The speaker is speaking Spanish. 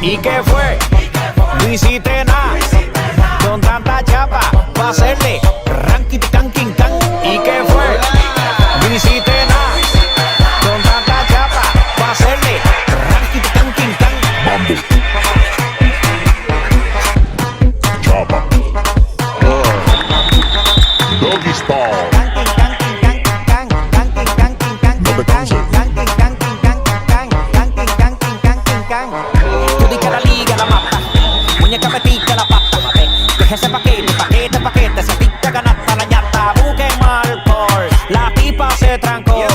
¿Y qué fue? No hiciste nada con tanta chapa pa' hacerle ranking can king can. ¿Y qué fue? No hiciste nada con tanta chapa pa' hacerle ranking can king can. Mambo. Chapa. Doggy style. No te canses. Tú di que la liga la mata, muñeca me pica la pata. Deja ese paquete, paquete, paquete, se pica ganata la ñata. Busque mal por la pipa se trancó.